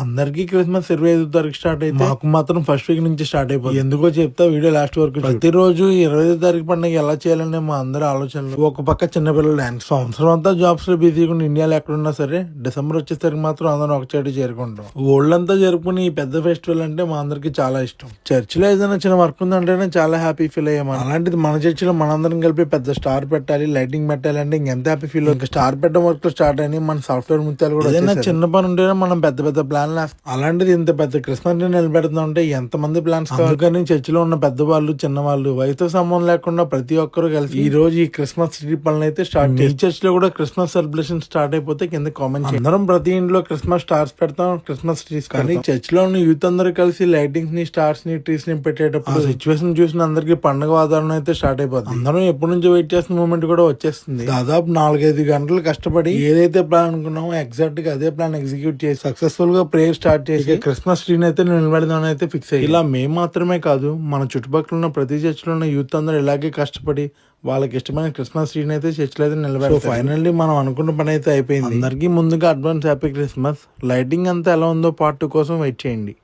అందరికి క్రిస్మస్ 25వ తారీఖు స్టార్ట్ అయితే మాకు మాత్రం ఫస్ట్ వీక్ నుంచి స్టార్ట్ అయిపోయింది. ఎందుకో చెప్తా వీడియో లాస్ట్ వరకు. ప్రతిరోజు 25వ తారీఖు పండుగ ఎలా చేయాలనే మా అందరి ఆలోచనలు. ఒక పక్క చిన్నపిల్లల డాన్స్. సంవత్సరం అంతా జాబ్స్ లో బిజీగా ఉండి ఇండియాలో ఎక్కడున్నా సరే డిసెంబర్ వచ్చేసరికి మాత్రం అందరం ఒక చోట చేరుకుంటాం. ఓళ్ళంతా జరుపుకుని ఈ పెద్ద ఫెస్టివల్ అంటే మా అందరికి చాలా ఇష్టం. చర్చిలో ఏదైనా చిన్న వర్క్ ఉందంటేనే చాలా హ్యాపీ ఫీల్ అయ్యాము. అలాంటిది మన చర్చిలో మనందరం కలిపి పెద్ద స్టార్ పెట్టాలి, లైటింగ్ పెట్టాలి అంటే ఇంకెంత హ్యాపీ ఫీల్. ఇంకా స్టార్ పెట్టడం వర్క్ స్టార్ట్ అని మన సాఫ్ట్వేర్ ముత్యాలు కూడా ఏదైనా చిన్న పని ఉంటేనే మనం పెద్ద పెద్ద ప్లాన్. అలాంటిది ఇంత పెద్ద క్రిస్మస్ ని నిలబెడుతుందంటే అంటే ఎంత మంది ప్లాన్స్. కానీ చర్చిలో ఉన్న పెద్దవాళ్ళు చిన్నవాళ్ళు వయసుతో సంబంధం లేకుండా ప్రతి ఒక్కరు కలిసి ఈ రోజు ఈ క్రిస్మస్ ట్రీ పనులు అయితే స్టార్ట్ చేసి చర్చ్ లో కూడా క్రిస్మస్ సెలబ్రేషన్ స్టార్ట్ అయిపోతే కింద కామెంట్ చేయండి. అందరం ప్రతి ఇంట్లో క్రిస్మస్ స్టార్స్ పెడతాం, క్రిస్మస్ ట్రీస్. కానీ చర్చ్ లో ఉన్న యూత్ అందరూ కలిసి లైటింగ్స్ ని, స్టార్స్ ని, ట్రీస్ ని పెట్టేటప్పుడు సిచ్యువేషన్ చూసిన అందరికి పండుగ వాతావరణం అయితే స్టార్ట్ అయిపోతుంది. అందరం ఎప్పటి నుంచో వెయిట్ చేస్తున్న మూమెంట్ కూడా వచ్చేస్తుంది. దాదాపు 4-5 గంటలు కష్టపడి ఏదైతే ప్లాన్ అనుకున్నామో ఎగ్జాక్ట్ గా అదే ప్లాన్ ఎగ్జిక్యూట్ చేసి సక్సెస్ఫుల్ గా ప్రేయర్ స్టార్ట్ చేసి క్రిస్మస్ ట్రీని అయితే నిలబెడదామని అయితే ఫిక్స్ అయ్యి. ఇలా మేము మాత్రమే కాదు, మన చుట్టుపక్కల ఉన్న ప్రతి చర్చిలో ఉన్న యూత్ అందరూ ఇలాగే కష్టపడి వాళ్ళకి ఇష్టమైన క్రిస్మస్ ట్రీని అయితే చర్చిలో అయితే నిలబెడతారు. ఫైనల్లీ మనం అనుకున్న పని అయితే అయిపోయింది. అందరికీ ముందుగా అడ్వాన్స్ హ్యాపీ క్రిస్మస్. లైటింగ్ అంతా ఎలా ఉందో పార్ట్ 2 కోసం వెయిట్ చేయండి.